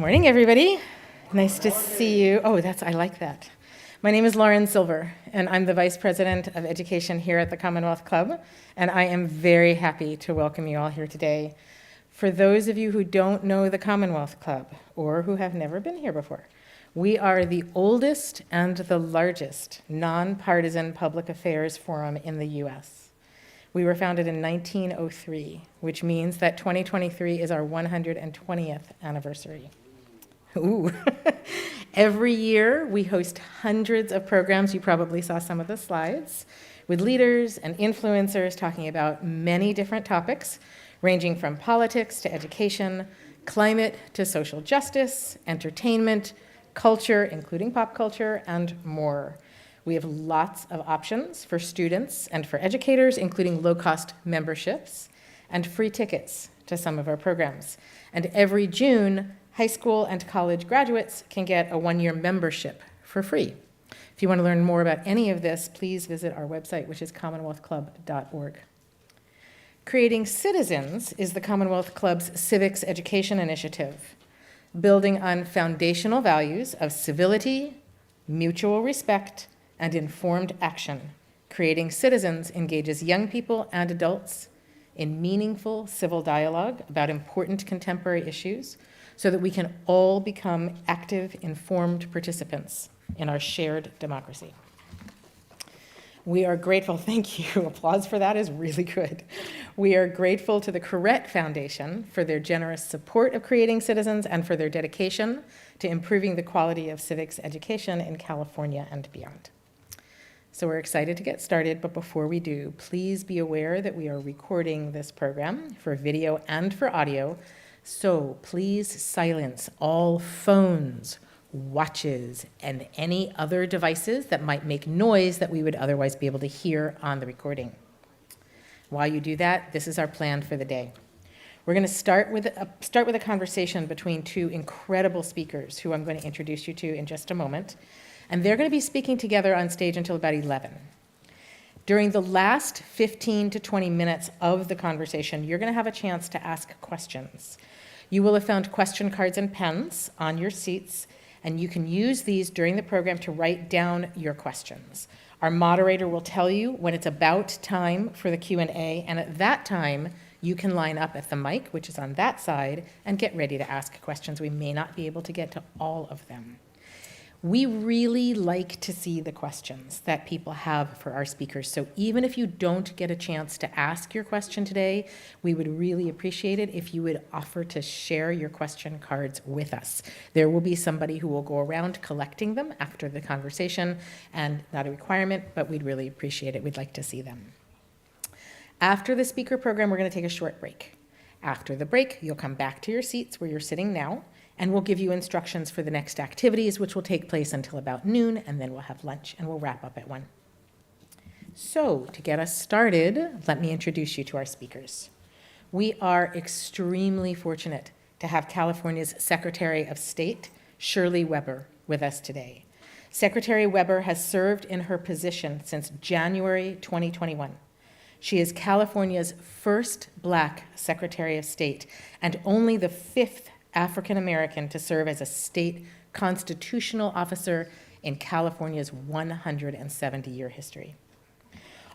morning, everybody. Nice to see you. Oh, I like that. My name is Lauren Silver, and I'm the Vice President of Education here at the Commonwealth Club, and I am very happy to welcome you all here today. For those of you who don't know the Commonwealth Club, or who have never been here before, we are the oldest and the largest nonpartisan public affairs forum in the U.S. We were founded in 1903, which means that 2023 is our 120th anniversary. Ooh. Every year, we host hundreds of programs. You probably saw some of the slides with leaders and influencers talking about many different topics, ranging from politics to education, climate to social justice, entertainment, culture, including pop culture, and more. We have lots of options for students and for educators, including low-cost memberships and free tickets to some of our programs. And every June, high school and college graduates can get a one-year membership for free. If you want to learn more about any of this, please visit our website, which is commonwealthclub.org. Creating Citizens is the Commonwealth Club's civics education initiative, building on foundational values of civility, mutual respect, and informed action. Creating Citizens engages young people and adults in meaningful civil dialogue about important contemporary issues, so that we can all become active, informed participants in our shared democracy. We are grateful, thank you, applause for that is really good. We are grateful to the Correct Foundation for their generous support of Creating Citizens and for their dedication to improving the quality of civics education in California and beyond. So we're excited to get started, but before we do, please be aware that we are recording this program for video and for audio. So please silence all phones, watches, and any other devices that might make noise that we would otherwise be able to hear on the recording. While you do that, this is our plan for the day. We're going to start with a conversation between two incredible speakers who I'm going to introduce you to in just a moment. And they're going to be speaking together on stage until about 11. During the last 15 to 20 minutes of the conversation, you're going to have a chance to ask questions. You will have found question cards and pens on your seats, and you can use these during the program to write down your questions. Our moderator will tell you when it's about time for the Q&A, and at that time, you can line up at the mic, which is on that side, and get ready to ask questions. We may not be able to get to all of them. We really like to see the questions that people have for our speakers. So even if you don't get a chance to ask your question today, we would really appreciate it if you would offer to share your question cards with us. There will be somebody who will go around collecting them after the conversation, and not a requirement, but we'd really appreciate it. We'd like to see them. After the speaker program, we're going to take a short break. After the break, you'll come back to your seats where you're sitting now, and we'll give you instructions for the next activities, which will take place until about noon, and then we'll have lunch, and we'll wrap up at 1. So, to get us started, let me introduce you to our speakers. We are extremely fortunate to have California's Secretary of State, Shirley Weber, with us today. Secretary Weber has served in her position since January 2021. She is California's first Black Secretary of State and only the 5th African American to serve as a state constitutional officer in California's 170-year history.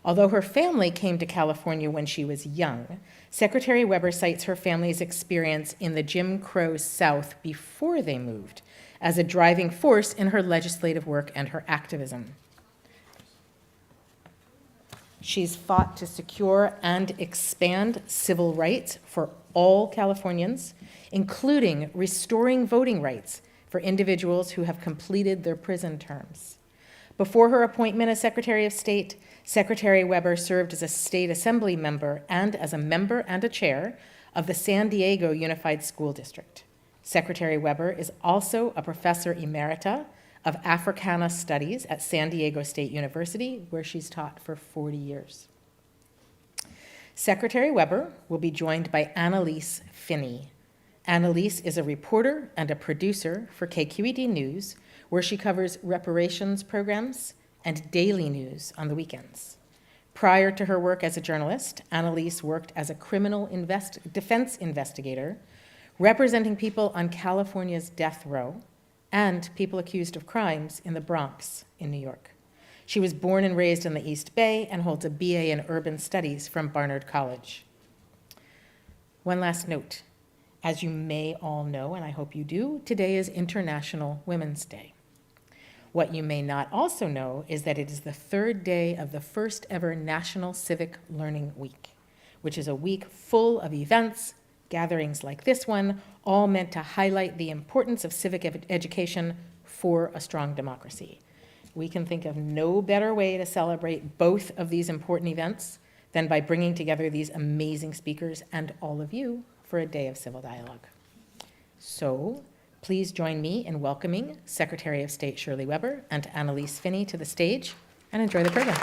Although her family came to California when she was young, Secretary Weber cites her family's experience in the Jim Crow South before they moved as a driving force in her legislative work and her activism. She's fought to secure and expand civil rights for all Californians, including restoring voting rights for individuals who have completed their prison terms. Before her appointment as Secretary of State, Secretary Weber served as a state assembly member and as a member and a chair of the San Diego Unified School District. Secretary Weber is also a professor emerita of Africana Studies at San Diego State University, where she's taught for 40 years. Secretary Weber will be joined by Annalise Finney. Annalise is a reporter and a producer for KQED News, where she covers reparations programs and daily news on the weekends. Prior to her work as a journalist, Annalise worked as a criminal defense investigator, representing people on California's death row and people accused of crimes in the Bronx in New York. She was born and raised in the East Bay and holds a BA in Urban Studies from Barnard College. One last note. As you may all know, and I hope you do, today is International Women's Day. What you may not also know is that it is the third day of the first ever National Civic Learning Week, which is a week full of events, gatherings like this one, all meant to highlight the importance of civic education for a strong democracy. We can think of no better way to celebrate both of these important events than by bringing together these amazing speakers and all of you for a day of civil dialogue. So please join me in welcoming Secretary of State Shirley Weber and Annalise Finney to the stage and enjoy the program.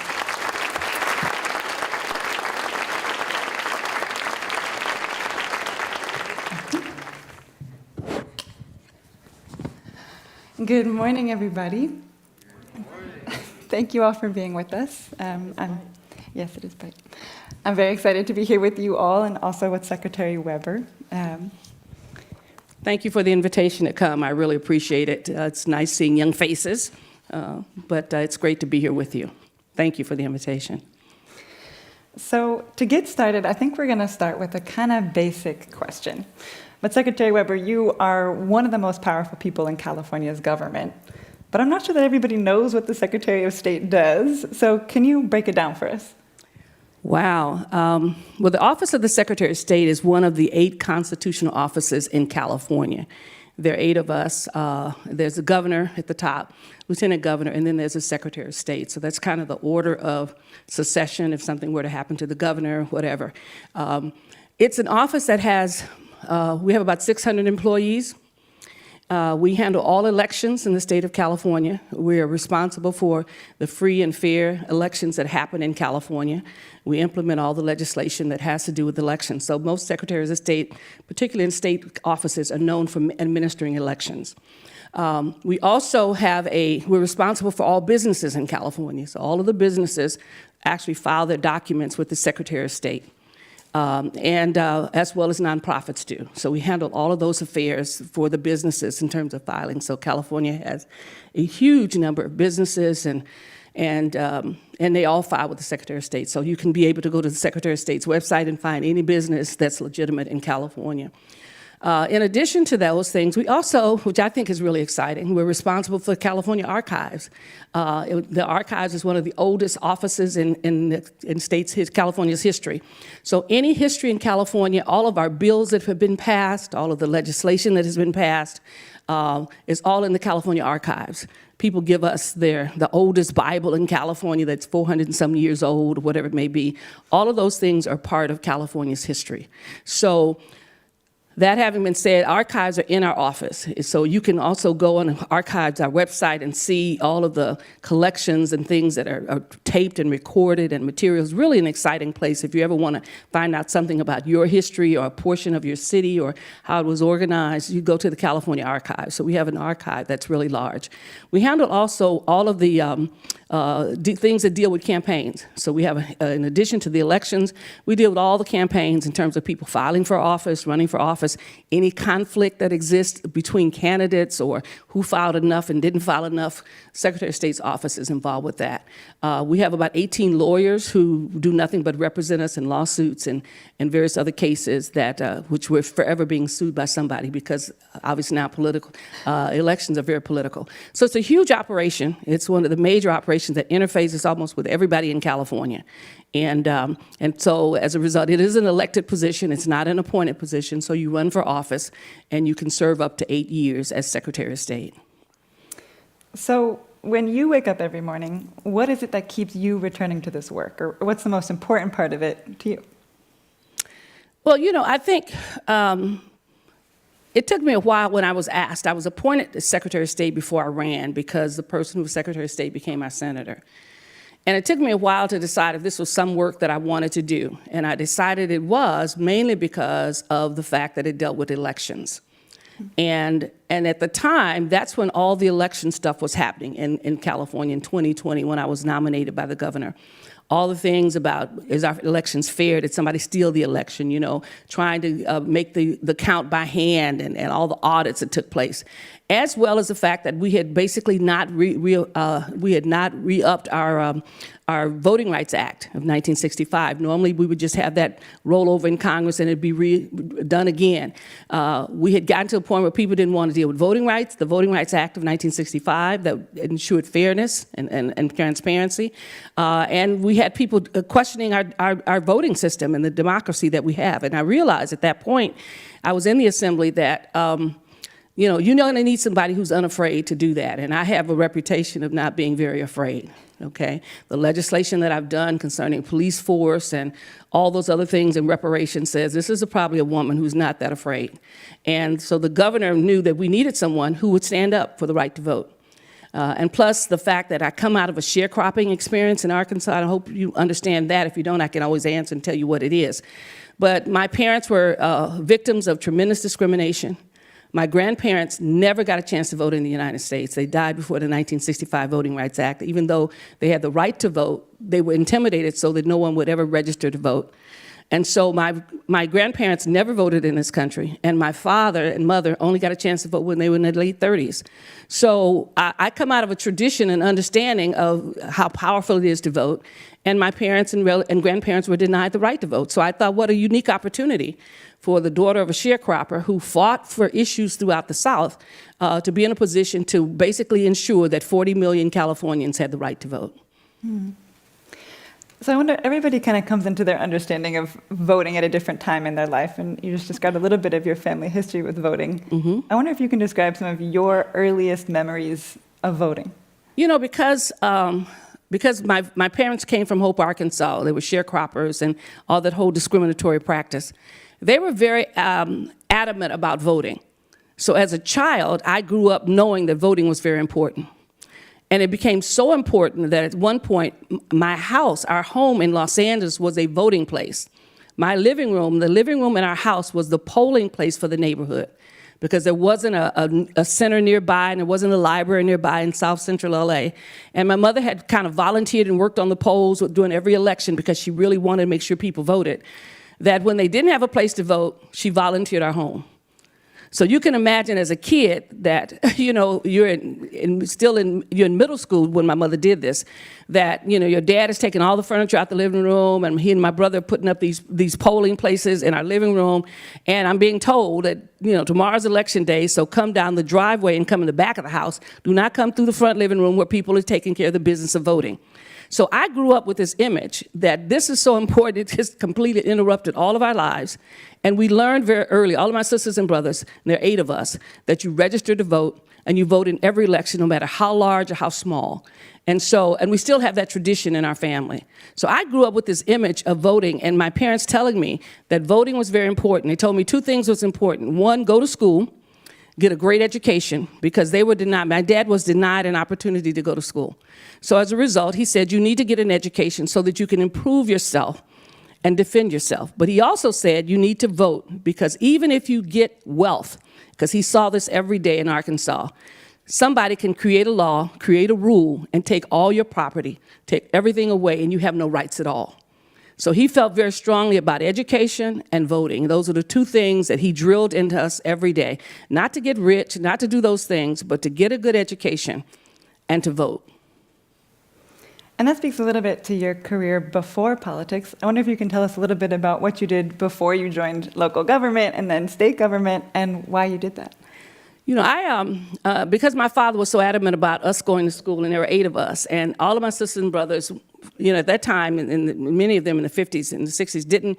Good morning, everybody. Thank you all for being with us. Yes, it is bright. I'm very excited to be here with you all and also with Secretary Weber. Thank you for the invitation to come. I really appreciate it. It's nice seeing young faces, but it's great to be here with you. Thank you for the invitation. So to get started, I think we're going to start with a kind of basic question. But Secretary Weber, you are one of the most powerful people in California's government. But I'm not sure that everybody knows what the Secretary of State does. So can you break it down for us? Wow. Well, the Office of the Secretary of State is one of the 8 constitutional offices in California. There are 8 of us. There's a governor at the top, lieutenant governor, and then there's a Secretary of State. So that's kind of the order of succession if something were to happen to the governor, whatever. It's an office that has, we have about 600 employees. We handle all elections in the state of California. We are responsible for the free and fair elections that happen in California. We implement all the legislation that has to do with elections. So most secretaries of state, particularly in state offices, are known for administering elections. We also have we're responsible for all businesses in California. So all of the businesses actually file their documents with the Secretary of State. As well as nonprofits do. So we handle all of those affairs for the businesses in terms of filing. So California has a huge number of businesses, and they all file with the Secretary of State. So you can be able to go to the Secretary of State's website and find any business that's legitimate in California. In addition to those things, we also, which I think is really exciting, we're responsible for California Archives. The Archives is one of the oldest offices in California's history. So any history in California, all of our bills that have been passed, all of the legislation that has been passed, is all in the California Archives. People give us the oldest Bible in California that's 400 and some years old, whatever it may be. All of those things are part of California's history. So that having been said, archives are in our office. So you can also go on Archives, our website, and see all of the collections and things that are taped and recorded and materials. Really an exciting place if you ever want to find out something about your history or a portion of your city or how it was organized. You go to the California Archives. So we have an archive that's really large. We handle also all of the things that deal with campaigns. So we have, in addition to the elections, we deal with all the campaigns in terms of people filing for office, running for office, any conflict that exists between candidates or who filed enough and didn't file enough. Secretary of State's office is involved with that. We have about 18 lawyers who do nothing but represent us in lawsuits and various other cases that which we're forever being sued by somebody because obviously now elections are very political. So it's a huge operation. It's one of the major operations that interfaces almost with everybody in California. And so as a result, it is an elected position. It's not an appointed position. So you run for office and you can serve up to 8 years as Secretary of State. So when you wake up every morning, what is it that keeps you returning to this work? Or what's the most important part of it to you? Well, I think it took me a while when I was asked. I was appointed as Secretary of State before I ran because the person who was Secretary of State became my senator. And it took me a while to decide if this was some work that I wanted to do. And I decided it was mainly because of the fact that it dealt with elections. And at the time, that's when all the election stuff was happening in California in 2020 when I was nominated by the governor. all the things about, is our elections fair? Did somebody steal the election? You know, trying to make the count by hand and all the audits that took place, as well as the fact that we had basically not re-upped our Voting Rights Act of 1965. Normally, we would just have that roll over in Congress and it'd be done again. We had gotten to a point where people didn't want to deal with voting rights. The Voting Rights Act of 1965 that ensured fairness and transparency. And we had people questioning our voting system and the democracy that we have. And I realized at that point, I was in the assembly that, you're going to need somebody who's unafraid to do that. And I have a reputation of not being very afraid, okay? The legislation that I've done concerning police force and all those other things in reparations says this is probably a woman who's not that afraid. And so the governor knew that we needed someone who would stand up for the right to vote. And plus the fact that I come out of a sharecropping experience in Arkansas, I hope you understand that. If you don't, I can always answer and tell you what it is. But my parents were victims of tremendous discrimination. My grandparents never got a chance to vote in the United States. They died before the 1965 Voting Rights Act. Even though they had the right to vote, they were intimidated so that no one would ever register to vote. And so my grandparents never voted in this country, and my father and mother only got a chance to vote when they were in their late 30s. So I come out of a tradition and understanding of how powerful it is to vote, and my parents and grandparents were denied the right to vote. So I thought, what a unique opportunity for the daughter of a sharecropper who fought for issues throughout the South to be in a position to basically ensure that 40 million Californians had the right to vote. So I wonder, everybody kind of comes into their understanding of voting at a different time in their life, and you just described a little bit of your family history with voting. I wonder if you can describe some of your earliest memories of voting. You know, because my parents came from Hope, Arkansas. They were sharecroppers and all that whole discriminatory practice. They were very adamant about voting. So as a child, I grew up knowing that voting was very important. And it became so important that at one point, my house, our home in Los Angeles, was a voting place. My living room, the living room in our house was the polling place for the neighborhood, because there wasn't a center nearby and there wasn't a library nearby in South Central LA. And my mother had kind of volunteered and worked on the polls during every election because she really wanted to make sure people voted. That when they didn't have a place to vote, she volunteered our home. So you can imagine as a kid that, you're in middle school when my mother did this, that, your dad is taking all the furniture out the living room, and he and my brother are putting up these polling places in our living room, and I'm being told that, tomorrow's election day, so come down the driveway and come in the back of the house. Do not come through the front living room where people are taking care of the business of voting. So I grew up with this image that this is so important, it just completely interrupted all of our lives. And we learned very early, all of my sisters and brothers, and there are 8 of us, that you register to vote and you vote in every election, no matter how large or how small. And we still have that tradition in our family. So I grew up with this image of voting, and my parents telling me that voting was very important. They told me 2 things was important. 1, go to school, get a great education, because they were denied. My dad was denied an opportunity to go to school. So as a result, he said, you need to get an education so that you can improve yourself and defend yourself. But he also said you need to vote, because even if you get wealth, because he saw this every day in Arkansas, somebody can create a law, create a rule, and take all your property, take everything away, and you have no rights at all. So he felt very strongly about education and voting. Those are the 2 things that he drilled into us every day. Not to get rich, not to do those things, but to get a good education and to vote. And that speaks a little bit to your career before politics. I wonder if you can tell us a little bit about what you did before you joined local government and then state government, and why you did that. Because my father was so adamant about us going to school, and there were 8 of us, and all of my sisters and brothers, at that time, and many of them in the 50s and the 60s didn't,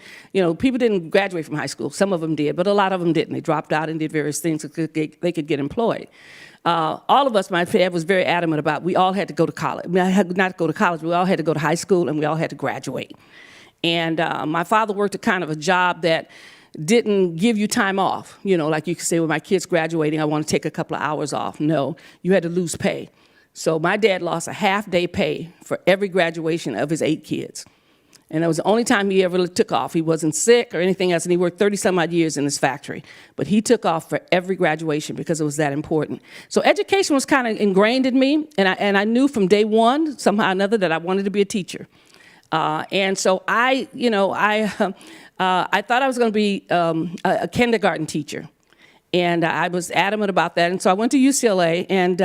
people didn't graduate from high school. Some of them did, but a lot of them didn't. They dropped out and did various things so they could get employed. All of us, my dad was very adamant about, we all had to go to college. Not go to college, we all had to go to high school, and we all had to graduate. And my father worked a kind of a job that didn't give you time off. Like you could say, well, my kid's graduating, I want to take a couple of hours off. No, you had to lose pay. So my dad lost a half-day pay for every graduation of his 8 kids. And that was the only time he ever took off. He wasn't sick or anything else, and he worked 30-some-odd years in this factory. But he took off for every graduation because it was that important. So education was kind of ingrained in me, and I knew from day one, somehow or another, that I wanted to be a teacher. And so I thought I was going to be a kindergarten teacher. And I was adamant about that. And so I went to UCLA and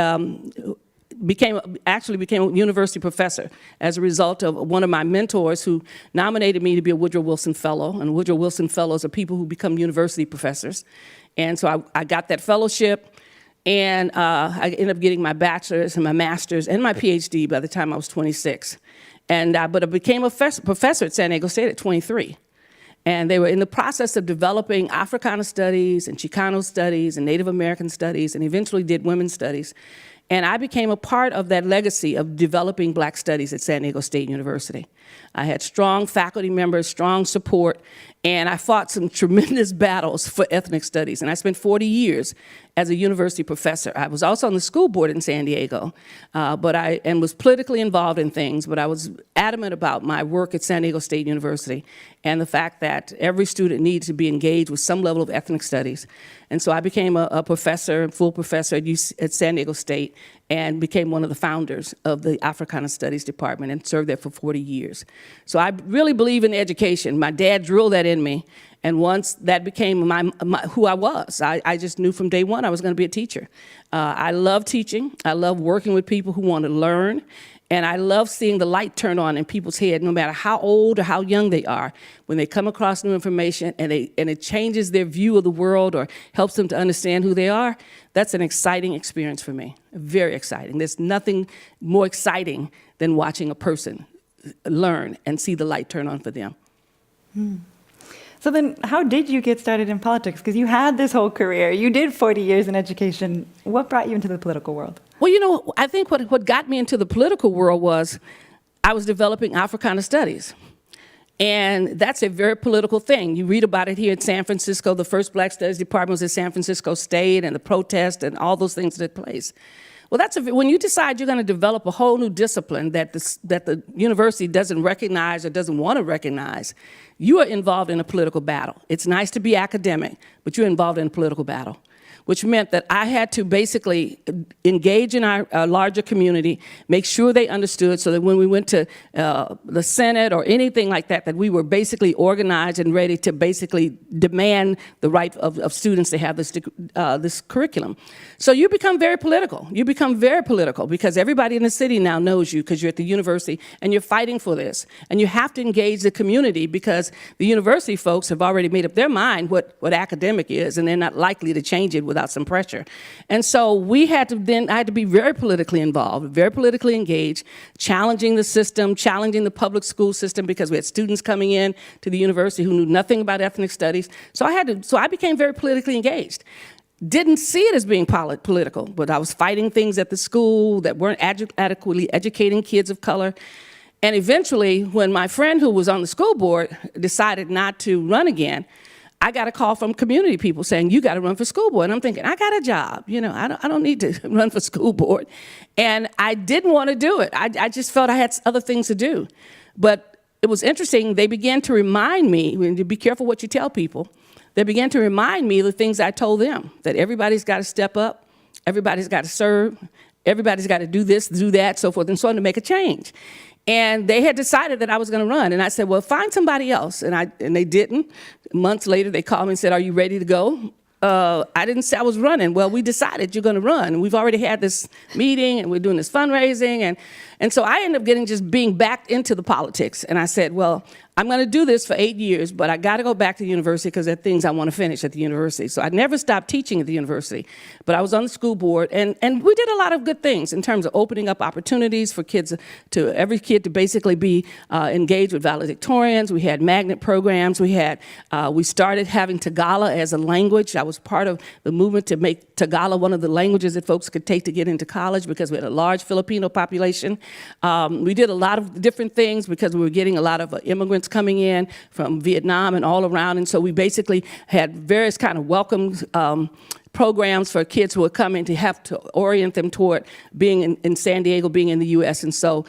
became a university professor as a result of one of my mentors who nominated me to be a Woodrow Wilson Fellow. And Woodrow Wilson Fellows are people who become university professors. And so I got that fellowship, and I ended up getting my bachelor's and my master's and my PhD by the time I was 26. But I became a professor at San Diego State at 23. And they were in the process of developing Africana studies and Chicano studies and Native American studies, and eventually did women's studies. And I became a part of that legacy of developing Black studies at San Diego State University. I had strong faculty members, strong support, and I fought some tremendous battles for ethnic studies. And I spent 40 years as a university professor. I was also on the school board in San Diego, and was politically involved in things, but I was adamant about my work at San Diego State University and the fact that every student needs to be engaged with some level of ethnic studies. And so I became a professor, full professor at San Diego State, and became one of the founders of the Africana Studies Department and served there for 40 years. So I really believe in education. My dad drilled that in me, and once that became who I was, I just knew from day one I was going to be a teacher. I love teaching. I love working with people who want to learn. And I love seeing the light turn on in people's head, no matter how old or how young they are, when they come across new information and it changes their view of the world or helps them to understand who they are. That's an exciting experience for me, very exciting. There's nothing more exciting than watching a person learn and see the light turn on for them. So then how did you get started in politics? Because you had this whole career. You did 40 years in education. What brought you into the political world? Well, I think what got me into the political world was I was developing Africana studies. And that's a very political thing. You read about it here in San Francisco. The first Black Studies Department was at San Francisco State, and the protest and all those things that took place. Well, when you decide you're going to develop a whole new discipline that the university doesn't recognize or doesn't want to recognize, you are involved in a political battle. It's nice to be academic, but you're involved in a political battle, which meant that I had to basically engage in our larger community, make sure they understood, so that when we went to the Senate or anything like that, that we were basically organized and ready to basically demand the right of students to have this curriculum. So you become very political. You become very political because everybody in the city now knows you because you're at the university and you're fighting for this. And you have to engage the community because the university folks have already made up their mind what academic is, and they're not likely to change it without some pressure. And so I had to be very politically involved, very politically engaged, challenging the system, challenging the public school system, because we had students coming in to the university who knew nothing about ethnic studies. So I became very politically engaged. Didn't see it as being political, but I was fighting things at the school that weren't adequately educating kids of color. And eventually, when my friend who was on the school board decided not to run again, I got a call from community people saying, you got to run for school board. And I'm thinking, I got a job. I don't need to run for school board. And I didn't want to do it. I just felt I had other things to do. But it was interesting. They began to remind me, and be careful what you tell people, they began to remind me of the things I told them, that everybody's got to step up, everybody's got to serve, everybody's got to do this, do that, so forth and so on, to make a change. And they had decided that I was going to run. And I said, well, find somebody else. And they didn't. Months later, they called me and said, are you ready to go? I didn't say I was running. Well, we decided you're going to run. And we've already had this meeting, and we're doing this fundraising. And so I ended up being backed into the politics. And I said, well, I'm going to do this for 8 years, but I got to go back to the university because there are things I want to finish at the university. So I never stopped teaching at the university, but I was on the school board, and we did a lot of good things in terms of opening up opportunities for every kid to basically be engaged with valedictorians. We had magnet programs. We started having Tagala as a language. I was part of the movement to make Tagala one of the languages that folks could take to get into college because we had a large Filipino population. We did a lot of different things because we were getting a lot of immigrants coming in from Vietnam and all around. And so we basically had various kind of welcome programs for kids who were coming to have to orient them toward being in San Diego, being in the U.S. And so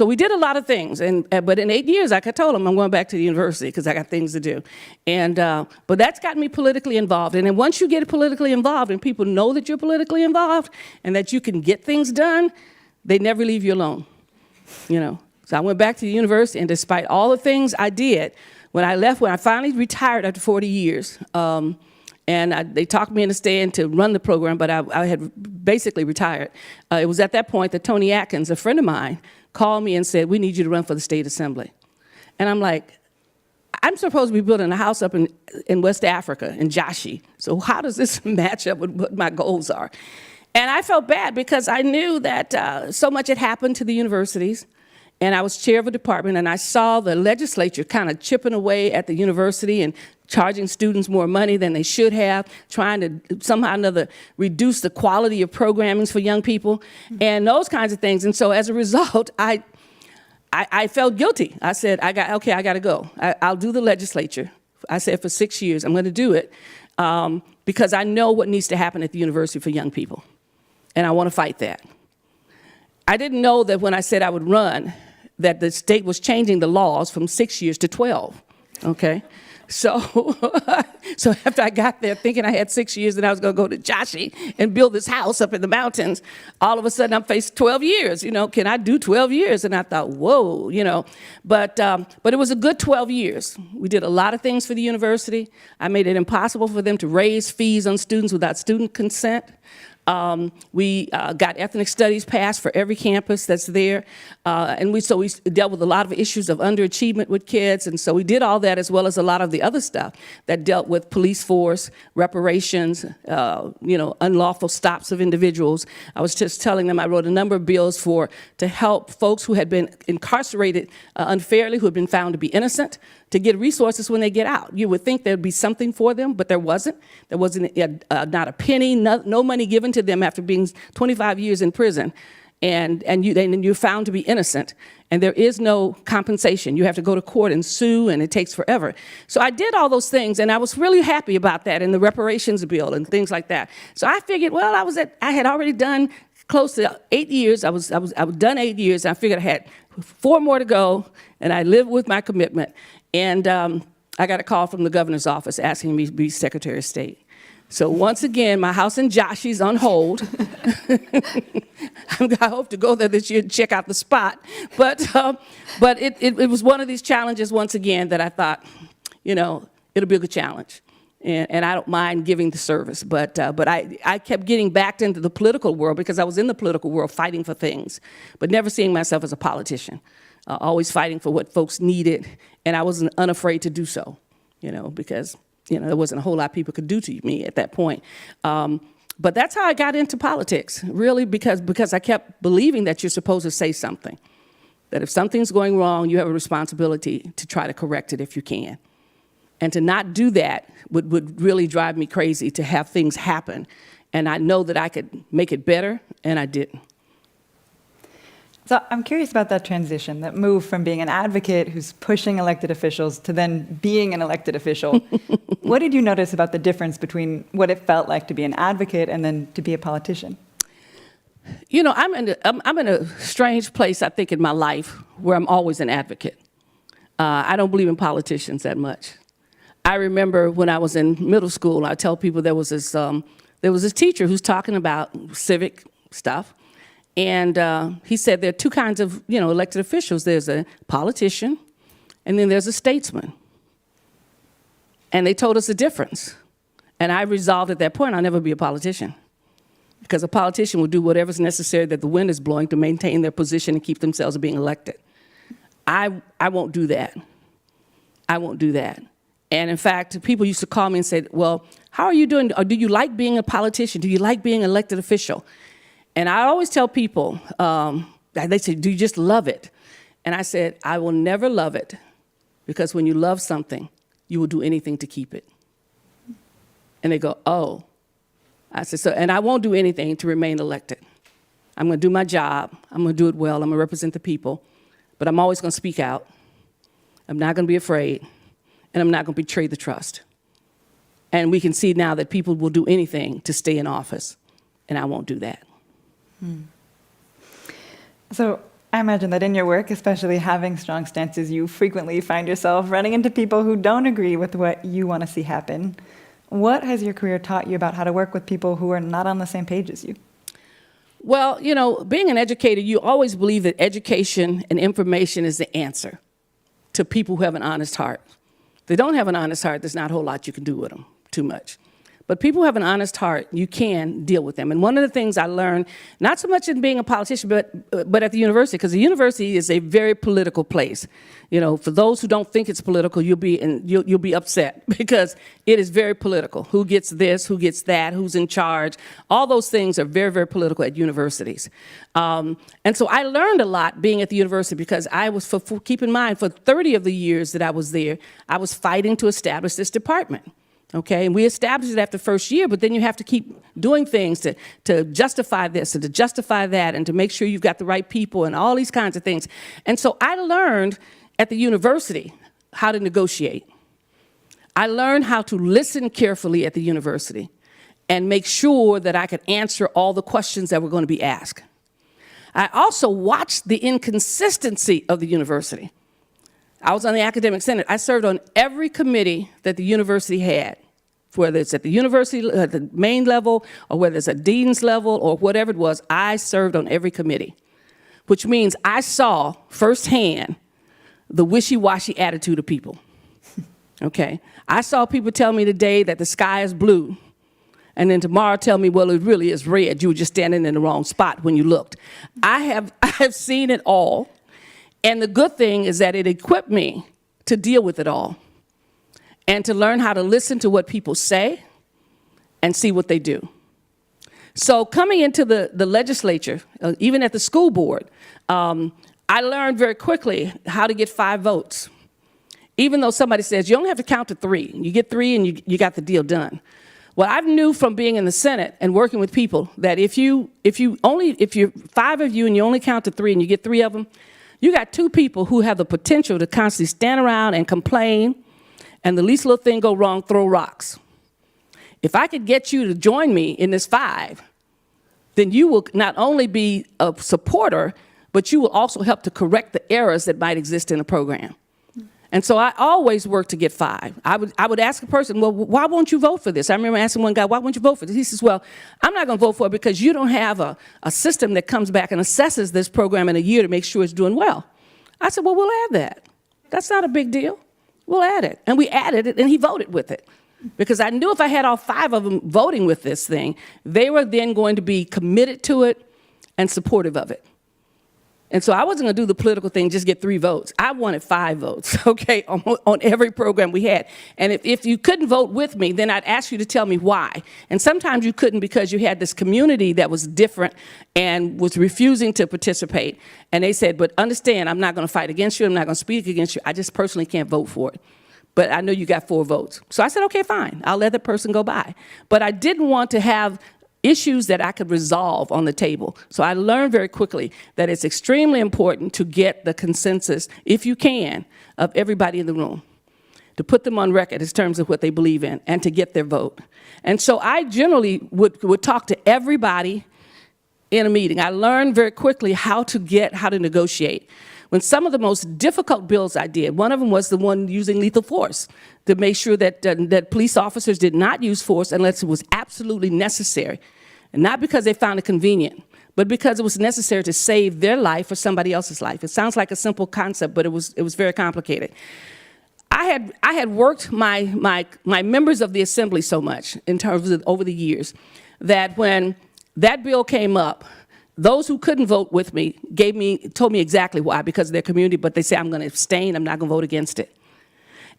we did a lot of things. But in 8 years, like I told them, I'm going back to the university because I got things to do. But that's got me politically involved. And then once you get politically involved and people know that you're politically involved and that you can get things done, they never leave you alone, So I went back to the university, and despite all the things I did, when I finally retired after 40 years, they talked me into staying to run the program, but I had basically retired. It was at that point that Tony Atkins, a friend of mine, called me and said, "We need you to run for the state assembly." And I'm like, I'm supposed to be building a house up in West Africa, in Jashi. So how does this match up with what my goals are? And I felt bad because I knew that so much had happened to the universities. And I was chair of a department, and I saw the legislature kind of chipping away at the university and charging students more money than they should have, trying to somehow or another reduce the quality of programming for young people, and those kinds of things. And so as a result, I felt guilty. I said, I got to go. I'll do the legislature. I said, for 6 years, I'm going to do it because I know what needs to happen at the university for young people, and I want to fight that. I didn't know that when I said I would run, that the state was changing the laws from 6 years to 12, okay? So after I got there thinking I had 6 years and I was going to go to Jashi and build this house up in the mountains, all of a sudden I'm faced 12 years, can I do 12 years? And I thought, whoa, but it was a good 12 years. We did a lot of things for the university. I made it impossible for them to raise fees on students without student consent. We got ethnic studies passed for every campus that's there. And we dealt with a lot of issues of underachievement with kids. And so we did all that as well as a lot of the other stuff that dealt with police force, reparations, unlawful stops of individuals. I was just telling them I wrote a number of bills to help folks who had been incarcerated unfairly, who had been found to be innocent, to get resources when they get out. You would think there'd be something for them, but there wasn't. There wasn't not a penny, no money given to them after being 25 years in prison. And you're found to be innocent, and there is no compensation. You have to go to court and sue, and it takes forever. So I did all those things, and I was really happy about that in the reparations bill and things like that. So I figured, well, I had already done close to 8 years. I was done 8 years. And I figured I had 4 more to go, and I lived with my commitment. And I got a call from the governor's office asking me to be Secretary of State. So once again, my house in Jashi's on hold. I hope to go there this year and check out the spot. But it was one of these challenges once again that I thought, it'll be a good challenge. And I don't mind giving the service. But I kept getting back into the political world because I was in the political world fighting for things, but never seeing myself as a politician. Always fighting for what folks needed, and I wasn't unafraid to do so, because, there wasn't a whole lot people could do to me at that point. But that's how I got into politics, really, because I kept believing that you're supposed to say something, that if something's going wrong, you have a responsibility to try to correct it if you can. And to not do that would really drive me crazy, to have things happen. And I know that I could make it better, and I didn't. So I'm curious about that transition, that move from being an advocate who's pushing elected officials to then being an elected official. What did you notice about the difference between what it felt like to be an advocate and then to be a politician? I'm in a strange place, I think, in my life where I'm always an advocate. I don't believe in politicians that much. I remember when I was in middle school, I tell people there was this teacher who's talking about civic stuff. And he said there are 2 kinds of, elected officials. There's a politician, and then there's a statesman. And they told us the difference. And I resolved at that point I'll never be a politician, because a politician will do whatever's necessary that the wind is blowing to maintain their position and keep themselves being elected. I won't do that. I won't do that. And in fact, people used to call me and say, well, how are you doing? Or do you like being a politician? Do you like being an elected official? And I always tell people, they say, do you just love it? And I said, I will never love it, because when you love something, you will do anything to keep it. And they go, oh. I said, and I won't do anything to remain elected. I'm going to do my job. I'm going to do it well. I'm going to represent the people. But I'm always going to speak out. I'm not going to be afraid. And I'm not going to betray the trust. And we can see now that people will do anything to stay in office. And I won't do that. So I imagine that in your work, especially having strong stances, you frequently find yourself running into people who don't agree with what you want to see happen. What has your career taught you about how to work with people who are not on the same page as you? Well, you know, being an educator, you always believe that education and information is the answer to people who have an honest heart. If they don't have an honest heart, there's not a whole lot you can do with them, too much. But people who have an honest heart, you can deal with them. And one of the things I learned, not so much in being a politician, but at the university, because the university is a very political place. You know, for those who don't think it's political, you'll be upset because it is very political. Who gets this, who gets that, who's in charge? All those things are very, very political at universities. And so I learned a lot being at the university because I was, keep in mind, for 30 of the years that I was there, I was fighting to establish this department. Okay, and we established it after the first year, but then you have to keep doing things to justify this and to justify that and to make sure you've got the right people and all these kinds of things. And so I learned at the university how to negotiate. I learned how to listen carefully at the university and make sure that I could answer all the questions that were going to be asked. I also watched the inconsistency of the university. I was on the academic senate. I served on every committee that the university had, whether it's at the university, at the main level, or whether it's at dean's level, or whatever it was. I served on every committee, which means I saw firsthand the wishy-washy attitude of people. Okay, I saw people tell me today that the sky is blue, and then tomorrow tell me, well, it really is red. You were just standing in the wrong spot when you looked. I have seen it all. And the good thing is that it equipped me to deal with it all and to learn how to listen to what people say and see what they do. So coming into the legislature, even at the school board, I learned very quickly how to get 5 votes. Even though somebody says, you only have to count to 3. You get 3 and you got the deal done. Well, I knew from being in the Senate and working with people that if you're 5 of you and you only count to 3 and you get 3 of them, you got 2 people who have the potential to constantly stand around and complain, and the least little thing go wrong, throw rocks. If I could get you to join me in this 5, then you will not only be a supporter, but you will also help to correct the errors that might exist in the program. And so I always work to get 5. I would ask a person, well, why won't you vote for this? I remember asking one guy, why won't you vote for this? He says, well, I'm not going to vote for it because you don't have a system that comes back and assesses this program in a year to make sure it's doing well. I said, well, we'll add that. That's not a big deal. We'll add it. And we added it, and he voted with it. Because I knew if I had all 5 of them voting with this thing, they were then going to be committed to it and supportive of it. And so I wasn't going to do the political thing, just get 3 votes. I wanted 5 votes, okay, on every program we had. And if you couldn't vote with me, then I'd ask you to tell me why. And sometimes you couldn't because you had this community that was different and was refusing to participate. And they said, but understand, I'm not going to fight against you. I'm not going to speak against you. I just personally can't vote for it. But I know you got 4 votes. So I said, okay, fine. I'll let the person go by. But I didn't want to have issues that I could resolve on the table. So I learned very quickly that it's extremely important to get the consensus, if you can, of everybody in the room, to put them on record in terms of what they believe in and to get their vote. And so I generally would talk to everybody in a meeting. I learned very quickly how to negotiate. When some of the most difficult bills I did, one of them was the one using lethal force to make sure that police officers did not use force unless it was absolutely necessary. And not because they found it convenient, but because it was necessary to save their life or somebody else's life. It sounds like a simple concept, but it was very complicated. I had worked my members of the assembly so much in terms of over the years that when that bill came up, those who couldn't vote with me told me exactly why, because of their community, but they say, I'm going to abstain, I'm not going to vote against it.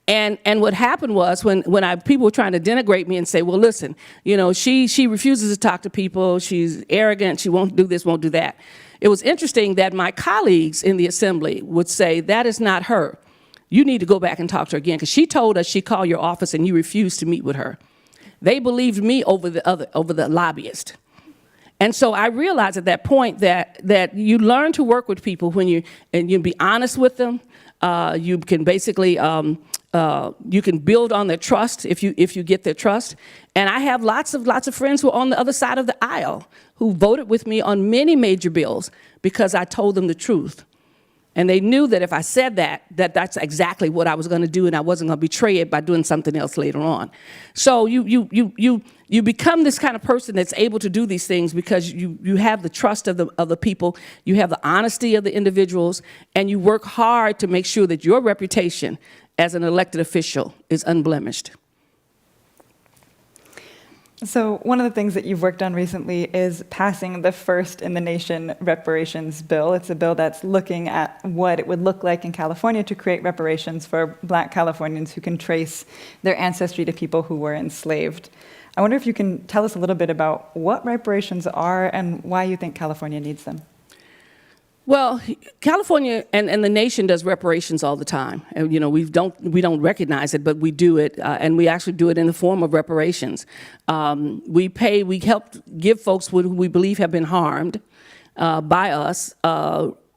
And what happened was when people were trying to denigrate me and say, well, listen, you know, she refuses to talk to people, she's arrogant, she won't do this, won't do that. It was interesting that my colleagues in the assembly would say, that is not her. You need to go back and talk to her again, because she told us she called your office and you refused to meet with her. They believed me over the lobbyist. And so I realized at that point that you learn to work with people when you be honest with them. You can basically you can build on their trust if you get their trust. And I have lots of friends who are on the other side of the aisle who voted with me on many major bills because I told them the truth. And they knew that if I said that that's exactly what I was going to do, and I wasn't going to betray it by doing something else later on. So you become this kind of person that's able to do these things because you have the trust of the people, you have the honesty of the individuals, and you work hard to make sure that your reputation as an elected official is unblemished. So one of the things that you've worked on recently is passing the first in the nation reparations bill. It's a bill that's looking at what it would look like in California to create reparations for Black Californians who can trace their ancestry to people who were enslaved. I wonder if you can tell us a little bit about what reparations are and why you think California needs them. Well, California and the nation does reparations all the time. And, we don't recognize it, but we do it, and we actually do it in the form of reparations. We help give folks who we believe have been harmed by us.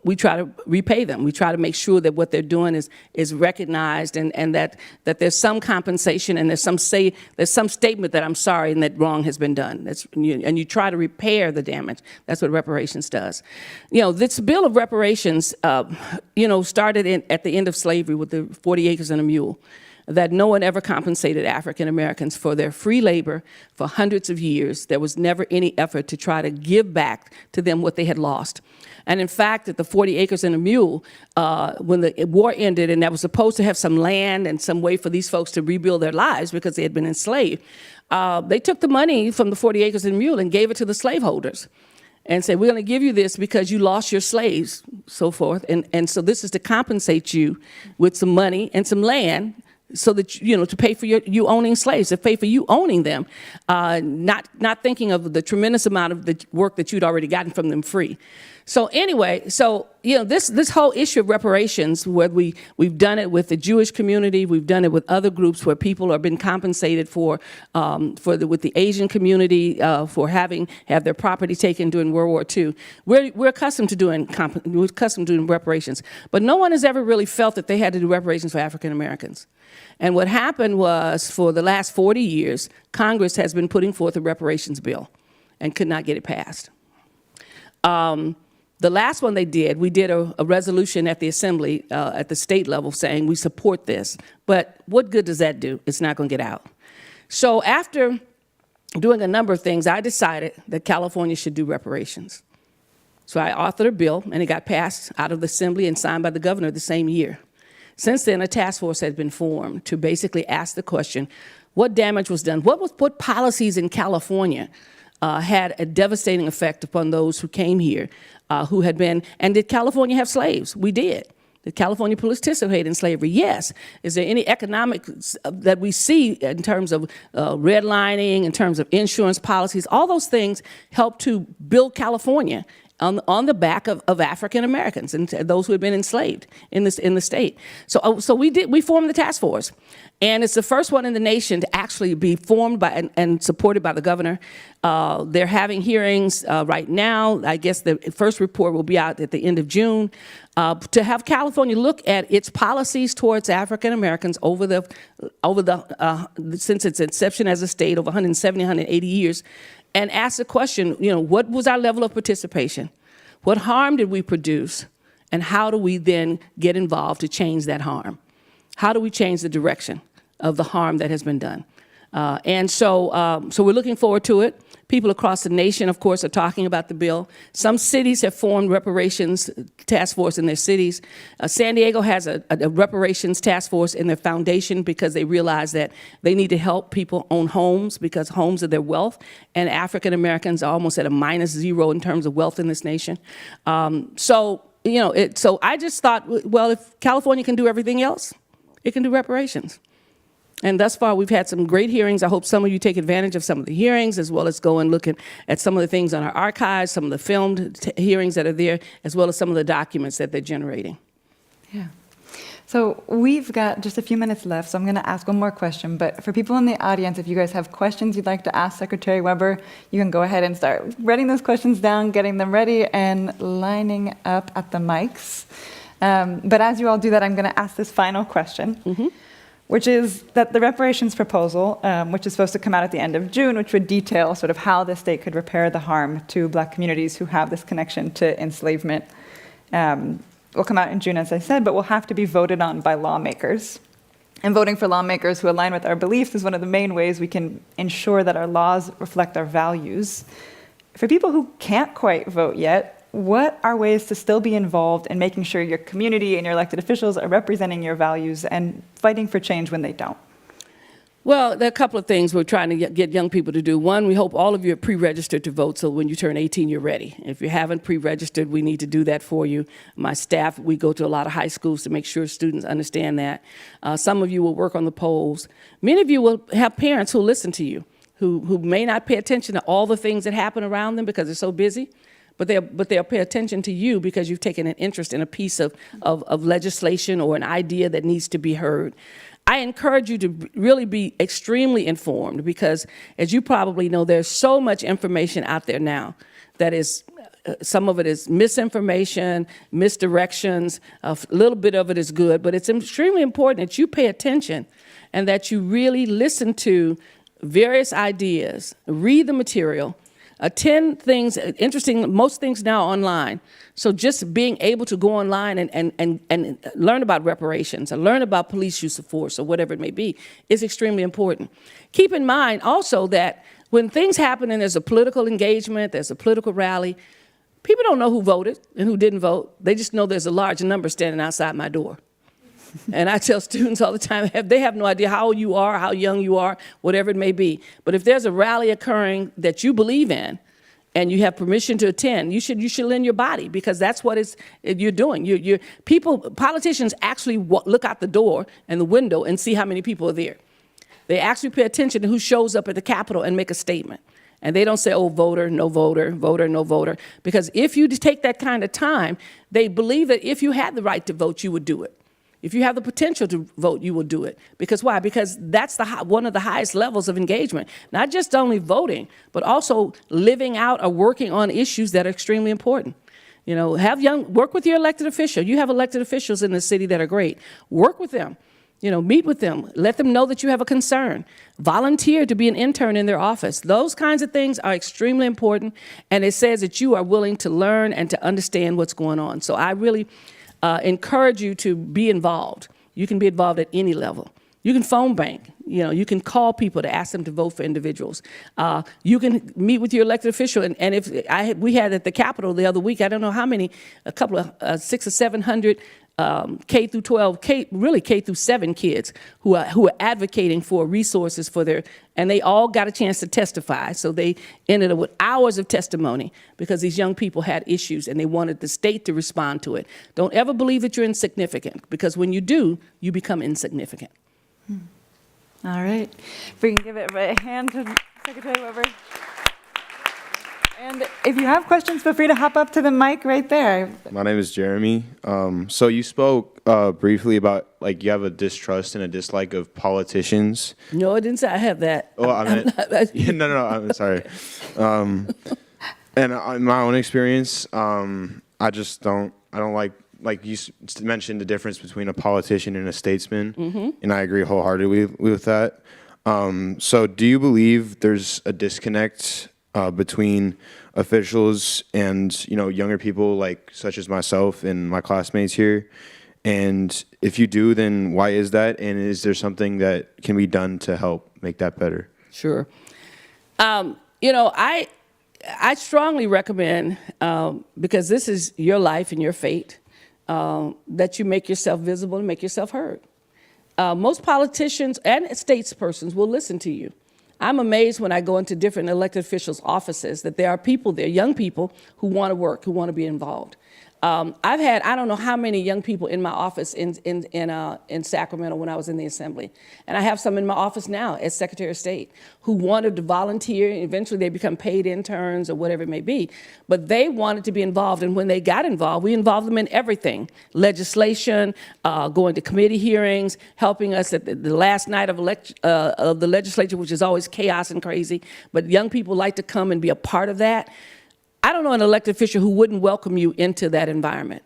We try to repay them. We try to make sure that what they're doing is recognized, and that there's some compensation, and there's some statement that I'm sorry and that wrong has been done. And you try to repair the damage. That's what reparations does. This bill of reparations, started at the end of slavery with the 40 acres and a mule, that no one ever compensated African Americans for their free labor for hundreds of years. There was never any effort to try to give back to them what they had lost. And in fact, at the 40 acres and a mule, when the war ended and that was supposed to have some land and some way for these folks to rebuild their lives because they had been enslaved, they took the money from the 40 acres and a mule and gave it to the slaveholders and said, we're going to give you this because you lost your slaves, so forth. And so this is to compensate you with some money and some land so that, to pay for you owning slaves, to pay for you owning them, not thinking of the tremendous amount of the work that you'd already gotten from them free. So anyway, this whole issue of reparations, where we've done it with the Jewish community, we've done it with other groups where people have been compensated with the Asian community for have their property taken during World War II. We're accustomed to doing reparations, but no one has ever really felt that they had to do reparations for African Americans. And what happened was, for the last 40 years, Congress has been putting forth a reparations bill and could not get it passed. The last one we did a resolution at the Assembly, at the state level, saying we support this. But what good does that do? It's not going to get out. So after doing a number of things, I decided that California should do reparations. So I authored a bill, and it got passed out of the Assembly and signed by the governor the same year. Since then, a task force has been formed to basically ask the question, what damage was done? What policies in California had a devastating effect upon those who came here, who had been, and did California have slaves? We did. Did California participate in slavery? Yes. Is there any economics that we see in terms of redlining, in terms of insurance policies? All those things help to build California on the back of African Americans and those who had been enslaved in the state. So we formed the task force, and it's the first one in the nation to actually be formed by and supported by the governor. They're having hearings right now. I guess the first report will be out at the end of June, to have California look at its policies towards African Americans since its inception as a state over 170, 180 years. And ask the question, what was our level of participation? What harm did we produce? And how do we then get involved to change that harm? How do we change the direction of the harm that has been done? So we're looking forward to it. People across the nation, of course, are talking about the bill. Some cities have formed reparations task force in their cities. San Diego has a reparations task force in their foundation because they realize that they need to help people own homes because homes are their wealth, and African Americans are almost at a -0 in terms of wealth in this nation. So I just thought, well, if California can do everything else, it can do reparations. And thus far, we've had some great hearings. I hope some of you take advantage of some of the hearings, as well as go and look at some of the things on our archives, some of the filmed hearings that are there, as well as some of the documents that they're generating. Yeah. So we've got just a few minutes left, so I'm going to ask one more question. But for people in the audience, if you guys have questions you'd like to ask Secretary Weber, you can go ahead and start writing those questions down, getting them ready, and lining up at the mics. But as you all do that, I'm going to ask this final question. Mm-hmm. Which is that the reparations proposal, which is supposed to come out at the end of June, which would detail sort of how the state could repair the harm to Black communities who have this connection to enslavement. will come out in June, as I said, but will have to be voted on by lawmakers. And voting for lawmakers who align with our beliefs is one of the main ways we can ensure that our laws reflect our values. For people who can't quite vote yet, what are ways to still be involved in making sure your community and your elected officials are representing your values and fighting for change when they don't? Well, there are a couple of things we're trying to get young people to do. One, we hope all of you are pre-registered to vote, so when you turn 18, you're ready. If you haven't pre-registered, we need to do that for you. My staff, we go to a lot of high schools to make sure students understand that. Some of you will work on the polls. Many of you will have parents who listen to you, who may not pay attention to all the things that happen around them because they're so busy, but they'll pay attention to you because you've taken an interest in a piece of legislation or an idea that needs to be heard. I encourage you to really be extremely informed because, as you probably know, there's so much information out there now that is, some of it is misinformation, misdirections, a little bit of it is good, but it's extremely important that you pay attention and that you really listen to various ideas, read the material, attend things, interesting, most things now online. So just being able to go online and learn about reparations or learn about police use of force or whatever it may be is extremely important. Keep in mind also that when things happen and there's a political engagement, there's a political rally, people don't know who voted and who didn't vote. They just know there's a large number standing outside my door. And I tell students all the time, they have no idea how old you are, how young you are, whatever it may be. But if there's a rally occurring that you believe in and you have permission to attend, you should lend your body because that's what you're doing. Politicians actually look out the door and the window and see how many people are there. They actually pay attention to who shows up at the Capitol and make a statement. And they don't say, oh, voter, no voter, voter, no voter. Because if you take that kind of time, they believe that if you had the right to vote, you would do it. If you have the potential to vote, you will do it. Because why? Because that's one of the highest levels of engagement. Not just only voting, but also living out or working on issues that are extremely important. You know, work with your elected official. You have elected officials in the city that are great. Work with them. You know, meet with them. Let them know that you have a concern. Volunteer to be an intern in their office. Those kinds of things are extremely important. And it says that you are willing to learn and to understand what's going on. So I really encourage you to be involved. You can be involved at any level. You can phone bank. You know, you can call people to ask them to vote for individuals. You can meet with your elected official. And if we had at the Capitol the other week, I don't know how many, a couple of 600 or 700 K through 12, really K through 7 kids who are advocating for resources for and they all got a chance to testify. So they ended up with hours of testimony because these young people had issues and they wanted the state to respond to it. Don't ever believe that you're insignificant because when you do, you become insignificant. All right. If we can give it a hand to Secretary Weber. And if you have questions, feel free to hop up to the mic right there. My name is Jeremy. So you spoke briefly about you have a distrust and a dislike of politicians. No, I didn't say I have that. Oh, I meant, no, I'm sorry. And in my own experience, I don't like you mentioned the difference between a politician and a statesman, and I agree wholeheartedly with that. So do you believe there's a disconnect between officials and younger people such as myself and my classmates here? And if you do, then why is that? And is there something that can be done to help make that better? Sure. I strongly recommend, because this is your life and your fate, that you make yourself visible and make yourself heard. Most politicians and statespersons will listen to you. I'm amazed when I go into different elected officials' offices that there are people there, young people, who want to work, who want to be involved. I've had, I don't know how many young people in my office in Sacramento when I was in the Assembly. And I have some in my office now as Secretary of State who wanted to volunteer. Eventually they become paid interns or whatever it may be. But they wanted to be involved. And when they got involved, we involved them in everything. Legislation, going to committee hearings, helping us at the last night of the legislature, which is always chaos and crazy. But young people like to come and be a part of that. I don't know an elected official who wouldn't welcome you into that environment.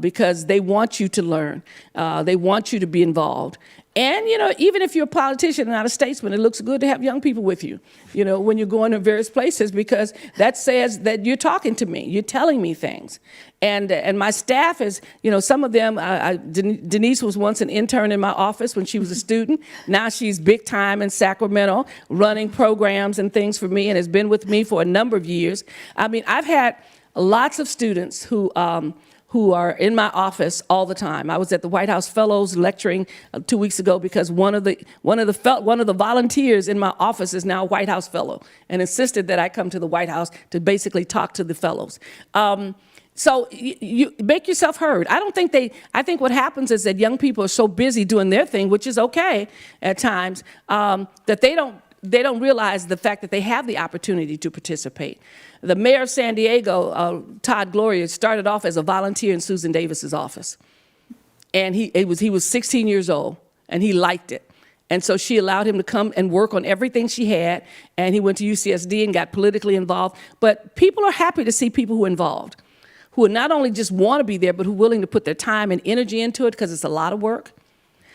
because they want you to learn. They want you to be involved. And, even if you're a politician and not a statesman, it looks good to have young people with you, when you're going to various places, because that says that you're talking to me, you're telling me things. And my staff is, some of them, Denise was once an intern in my office when she was a student. Now she's big time in Sacramento, running programs and things for me, and has been with me for a number of years. I mean, I've had lots of students who are in my office all the time. I was at the White House Fellows lecturing 2 weeks ago because one of the volunteers in my office is now a White House Fellow and insisted that I come to the White House to basically talk to the fellows. So you make yourself heard. I think what happens is that young people are so busy doing their thing, which is okay at times, that they don't realize the fact that they have the opportunity to participate. The mayor of San Diego, Todd Gloria, started off as a volunteer in Susan Davis's office. And he was 16 years old, and he liked it. And so she allowed him to come and work on everything she had, and he went to UCSD and got politically involved. But people are happy to see people who are involved, who not only just want to be there, but who are willing to put their time and energy into it, because it's a lot of work.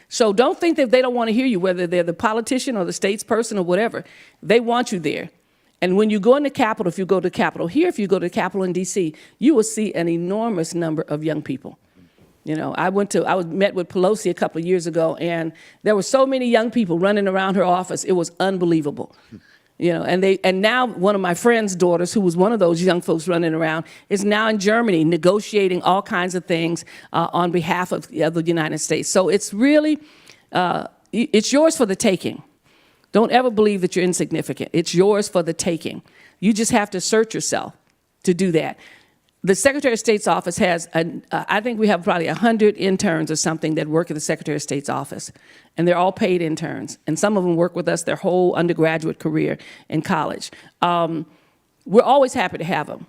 So don't think that they don't want to hear you, whether they're the politician or the statesperson or whatever. They want you there. And when you go in the Capitol, if you go to the Capitol here, if you go to the Capitol in D.C., you will see an enormous number of young people. I met with Pelosi a couple of years ago, and there were so many young people running around her office. It was unbelievable. And now one of my friend's daughters, who was one of those young folks running around, is now in Germany negotiating all kinds of things on behalf of the United States. So it's really, it's yours for the taking. Don't ever believe that you're insignificant. It's yours for the taking. You just have to search yourself to do that. The Secretary of State's office has, I think we have probably 100 interns or something that work at the Secretary of State's office. And they're all paid interns. And some of them work with us their whole undergraduate career in college. We're always happy to have them,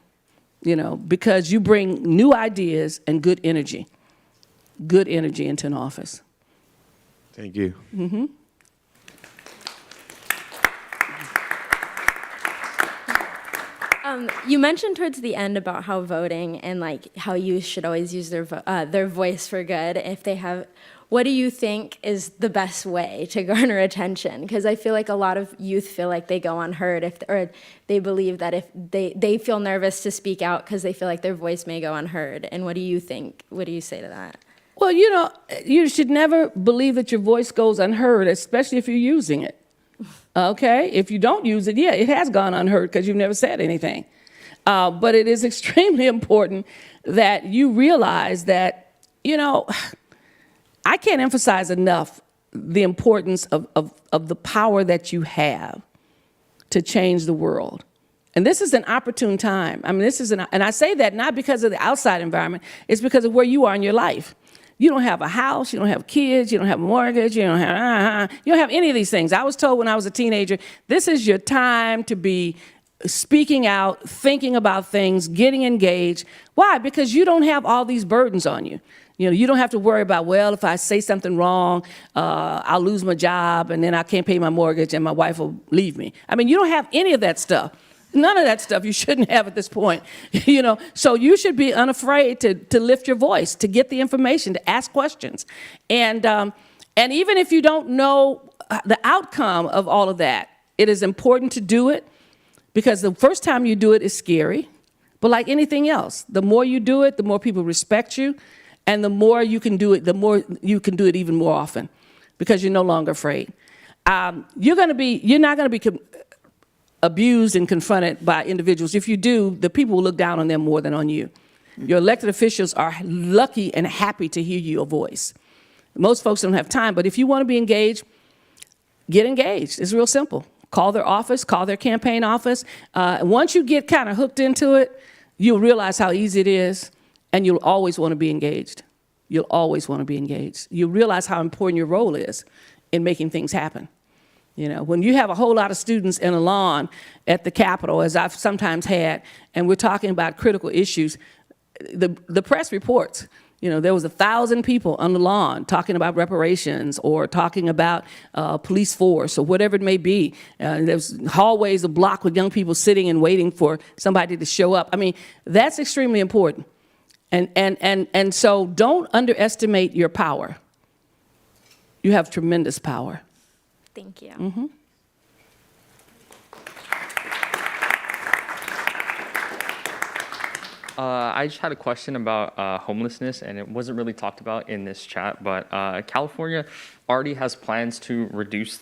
because you bring new ideas and good energy into an office. Thank you. Mm-hmm. You mentioned towards the end about how voting and how youth should always use their voice for good if they have. What do you think is the best way to garner attention? Because I feel like a lot of youth feel like they go unheard, or they believe that if they feel nervous to speak out because they feel like their voice may go unheard. And what do you think? What do you say to that? Well, you should never believe that your voice goes unheard, especially if you're using it. Okay? If you don't use it, yeah, it has gone unheard because you've never said anything. But it is extremely important that you realize that, I can't emphasize enough the importance of the power that you have to change the world. And this is an opportune time. I mean, and I say that not because of the outside environment, it's because of where you are in your life. You don't have a house, you don't have kids, you don't have a mortgage, you don't have any of these things. I was told when I was a teenager, this is your time to be speaking out, thinking about things, getting engaged. Why? Because you don't have all these burdens on you. You don't have to worry about, well, if I say something wrong, I'll lose my job, and then I can't pay my mortgage, and my wife will leave me. I mean, you don't have any of that stuff. None of that stuff you shouldn't have at this point, So you should be unafraid to lift your voice, to get the information, to ask questions. And even if you don't know the outcome of all of that, it is important to do it, because the first time you do it is scary. But like anything else, the more you do it, the more people respect you, and the more you can do it, the more you can do it even more often, because you're no longer afraid. You're not going to be abused and confronted by individuals. If you do, the people will look down on them more than on you. Your elected officials are lucky and happy to hear your voice. Most folks don't have time, but if you want to be engaged, get engaged. It's real simple. Call their office, call their campaign office. Once you get kind of hooked into it, you'll realize how easy it is, and you'll always want to be engaged. You'll always want to be engaged. You'll realize how important your role is in making things happen. When you have a whole lot of students in a lawn at the Capitol, as I've sometimes had, and we're talking about critical issues, the press reports, there was 1,000 people on the lawn talking about reparations or talking about police force or whatever it may be. There's hallways a block with young people sitting and waiting for somebody to show up. I mean, that's extremely important. And so don't underestimate your power. You have tremendous power. Thank you. Mm-hmm. I just had a question about homelessness, and it wasn't really talked about in this chat, but California already has plans to reduce,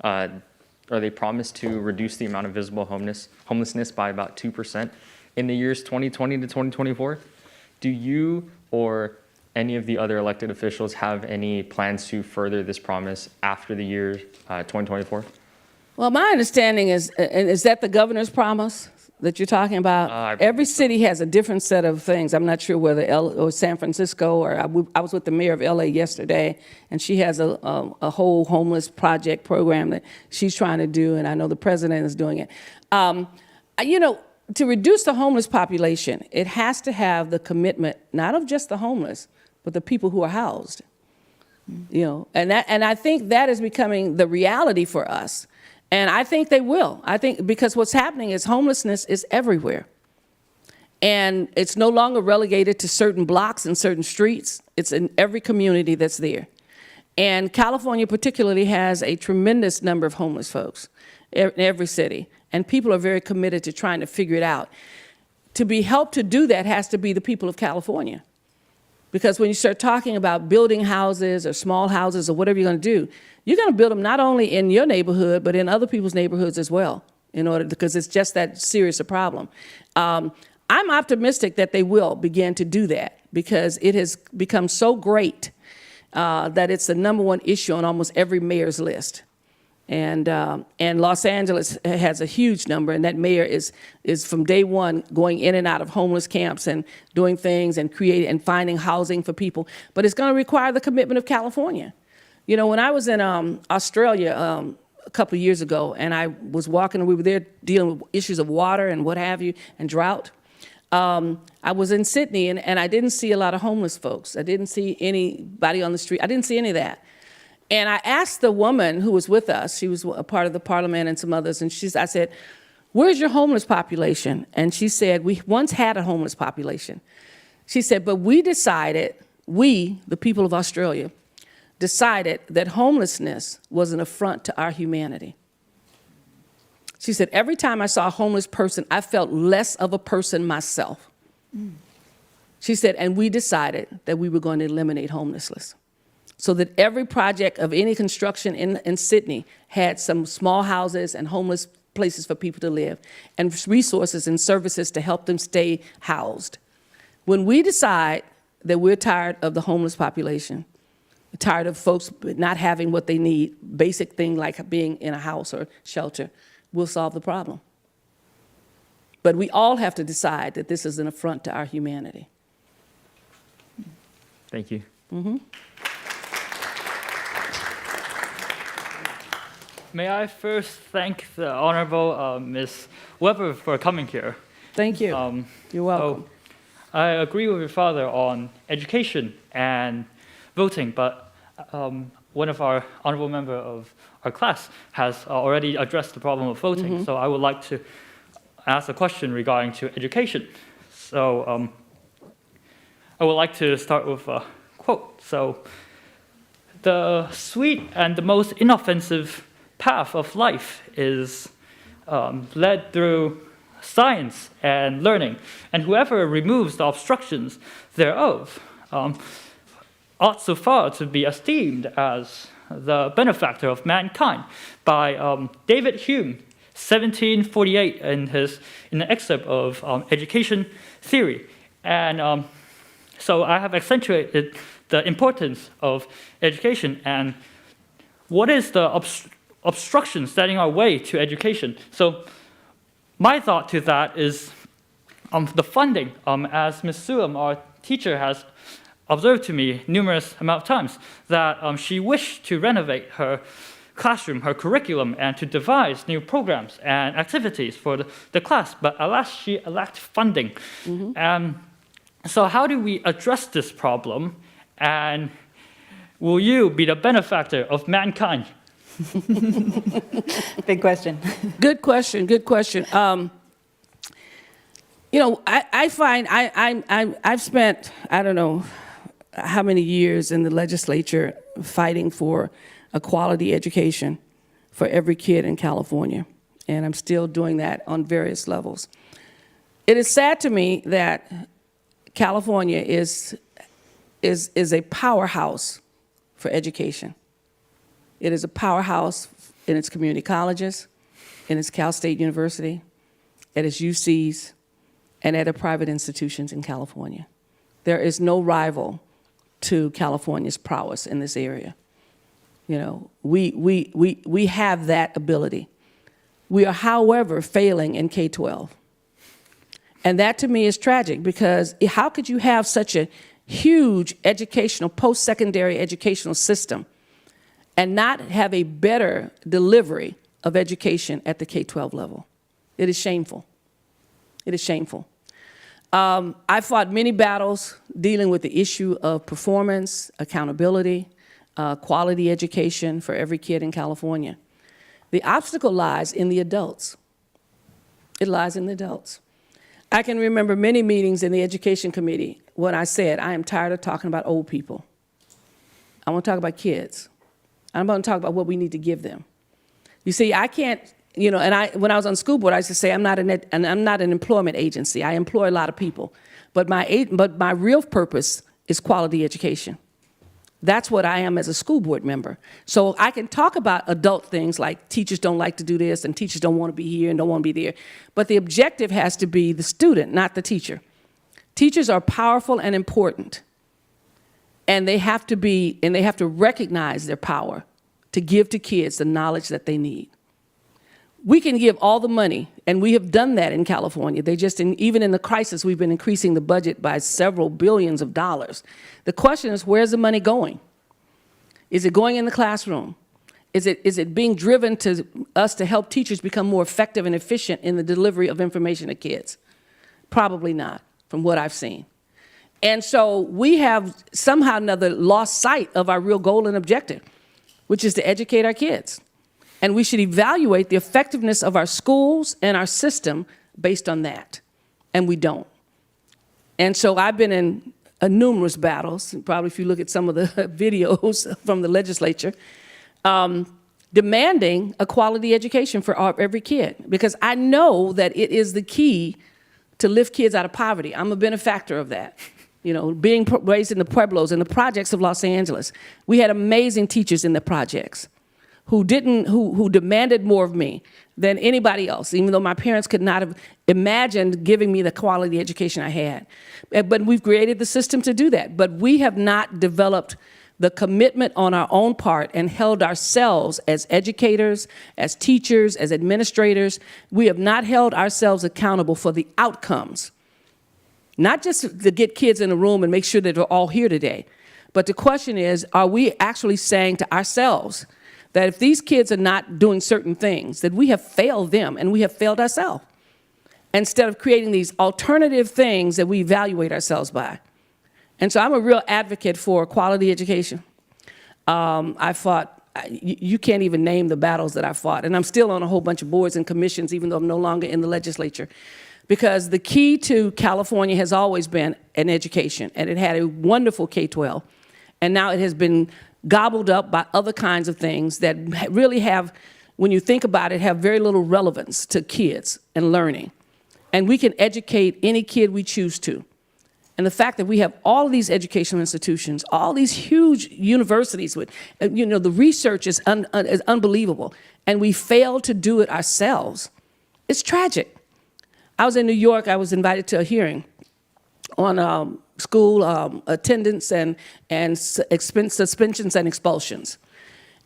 or they promised to reduce the amount of visible homelessness by about 2% in the years 2020 to 2024. Do you or any of the other elected officials have any plans to further this promise after the year 2024? Well, my understanding is that the governor's promise that you're talking about? Every city has a different set of things. I'm not sure whether or San Francisco, or I was with the mayor of LA yesterday, and she has a whole homeless project program that she's trying to do, and I know the president is doing it. You know, to reduce the homeless population, it has to have the commitment, not of just the homeless, but the people who are housed. You know, and I think that is becoming the reality for us. And I think they will. I think because what's happening is homelessness is everywhere. And it's no longer relegated to certain blocks and certain streets. It's in every community that's there. And California particularly has a tremendous number of homeless folks in every city. And people are very committed to trying to figure it out. To be helped to do that has to be the people of California. Because when you start talking about building houses or small houses or whatever you're going to do, you're going to build them not only in your neighborhood, but in other people's neighborhoods as well, because it's just that serious a problem. I'm optimistic that they will begin to do that because it has become so great that it's the #1 issue on almost every mayor's list. And Los Angeles has a huge number, and that mayor is from day one going in and out of homeless camps and doing things and creating and finding housing for people. But it's going to require the commitment of California. You know, when I was in Australia a couple of years ago, and I was walking, we were there dealing with issues of water and what have you, and drought. I was in Sydney, and I didn't see a lot of homeless folks. I didn't see anybody on the street. I didn't see any of that. And I asked the woman who was with us, she was a part of the parliament and some others, and I said, where's your homeless population? And she said, we once had a homeless population. She said, but we decided, the people of Australia, decided that homelessness was an affront to our humanity. She said, every time I saw a homeless person, I felt less of a person myself. She said, and we decided that we were going to eliminate homelessness. So that every project of any construction in Sydney had some small houses and homeless places for people to live and resources and services to help them stay housed. When we decide that we're tired of the homeless population, tired of folks not having what they need, basic thing like being in a house or shelter, we'll solve the problem. But we all have to decide that this is an affront to our humanity. Thank you. Mm-hmm. May I first thank the Honorable Ms. Weber for coming here. Thank you. You're welcome. I agree with your father on education and voting, but one of our honorable member of our class has already addressed the problem of voting. Mm-hmm. So I would like to ask a question regarding to education. So I would like to start with a quote. So, the sweet and the most inoffensive path of life is led through science and learning, and whoever removes the obstructions thereof ought so far to be esteemed as the benefactor of mankind, by David Hume, 1748, in an excerpt of Education Theory. And so I have accentuated the importance of education and what is the obstruction standing our way to education. So my thought to that is the funding. As Ms. Suam, our teacher, has observed to me numerous amount of times, that she wished to renovate her classroom, her curriculum, and to devise new programs and activities for the class, but alas, she lacked funding. Mm-hmm. So how do we address this problem, and will you be the benefactor of mankind? Big question. Good question, good question. You know, I find I've spent, I don't know how many years in the legislature fighting for a quality education for every kid in California. And I'm still doing that on various levels. It is sad to me that California is a powerhouse for education. It is a powerhouse in its community colleges, in its Cal State University, at its UCs, and at the private institutions in California. There is no rival to California's prowess in this area. You know, we have that ability. We are, however, failing in K-12. And that to me is tragic, because how could you have such a huge educational, post-secondary educational system and not have a better delivery of education at the K-12 level? It is shameful. It is shameful. I fought many battles dealing with the issue of performance, accountability, quality education for every kid in California. The obstacle lies in the adults. It lies in the adults. I can remember many meetings in the education committee when I said, I am tired of talking about old people. I want to talk about kids. I'm going to talk about what we need to give them. You see, I can't, you know, and when I was on school board, I used to say, I'm not an employment agency. I employ a lot of people. But my real purpose is quality education. That's what I am as a school board member. So I can talk about adult things like teachers don't like to do this and teachers don't want to be here and don't want to be there. But the objective has to be the student, not the teacher. Teachers are powerful and important. And they have to recognize their power to give to kids the knowledge that they need. We can give all the money, and we have done that in California. Even in the crisis, we've been increasing the budget by several billions of dollars. The question is, where's the money going? Is it going in the classroom? Is it being driven to us to help teachers become more effective and efficient in the delivery of information to kids? Probably not, from what I've seen. And so we have somehow or another lost sight of our real goal and objective, which is to educate our kids. And we should evaluate the effectiveness of our schools and our system based on that. And we don't. And so I've been in numerous battles, probably if you look at some of the videos from the legislature, demanding a quality education for every kid. Because I know that it is the key to lift kids out of poverty. I'm a benefactor of that. You know, being raised in the Pueblos and the projects of Los Angeles, we had amazing teachers in the projects who demanded more of me than anybody else, even though my parents could not have imagined giving me the quality education I had. But we've created the system to do that. But we have not developed the commitment on our own part and held ourselves as educators, as teachers, as administrators. We have not held ourselves accountable for the outcomes. Not just to get kids in a room and make sure that they're all here today, but the question is, are we actually saying to ourselves that if these kids are not doing certain things, that we have failed them and we have failed ourselves, instead of creating these alternative things that we evaluate ourselves by? And so I'm a real advocate for quality education. I fought, you can't even name the battles that I fought, and I'm still on a whole bunch of boards and commissions, even though I'm no longer in the legislature. Because the key to California has always been an education, and it had a wonderful K-12, and now it has been gobbled up by other kinds of things that really have, when you think about it, have very little relevance to kids and learning. And we can educate any kid we choose to. And the fact that we have all of these educational institutions, all these huge universities with, you know, the research is unbelievable, and we fail to do it ourselves, it's tragic. I was in New York. I was invited to a hearing on school attendance and suspensions and expulsions.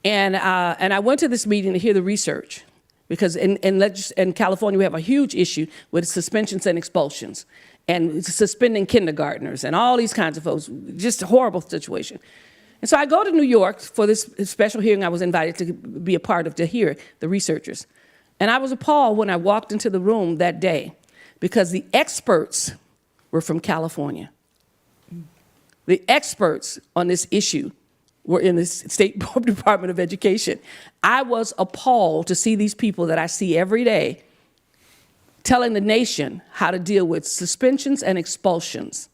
And I went to this meeting to hear the research, because in California we have a huge issue with suspensions and expulsions and suspending kindergartners and all these kinds of folks, just a horrible situation. And so I go to New York for this special hearing I was invited to be a part of, to hear the researchers. And I was appalled when I walked into the room that day, because the experts were from California. The experts on this issue were in the State Department of Education. I was appalled to see these people that I see every day telling the nation how to deal with suspensions and expulsions,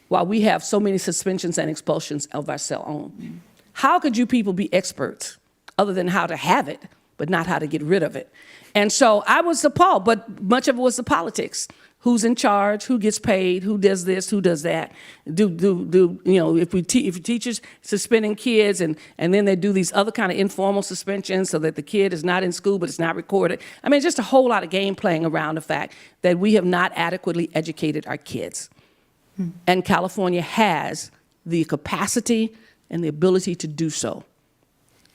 while we have so many suspensions and expulsions of our own. How could you people be experts other than how to have it, but not how to get rid of it? And so I was appalled, but much of it was the politics. Who's in charge? Who gets paid? Who does this? Who does that? If teachers suspending kids and then they do these other kind of informal suspensions so that the kid is not in school but it's not recorded. I mean, just a whole lot of game playing around the fact that we have not adequately educated our kids. And California has the capacity and the ability to do so,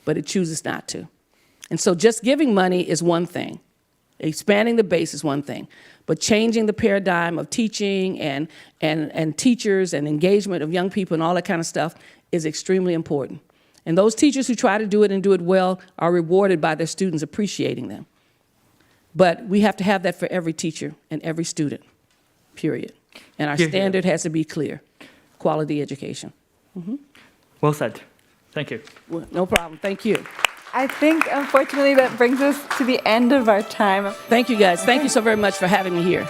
but it chooses not to. And so just giving money is one thing. Expanding the base is one thing, but changing the paradigm of teaching and teachers and engagement of young people and all that kind of stuff is extremely important. And those teachers who try to do it and do it well are rewarded by their students appreciating them. But we have to have that for every teacher and every student, period. And our standard has to be clear, quality education. Well said. Thank you. Well, no problem, thank you. I think, unfortunately, that brings us to the end of our time. Thank you guys, thank you so very much for having me here.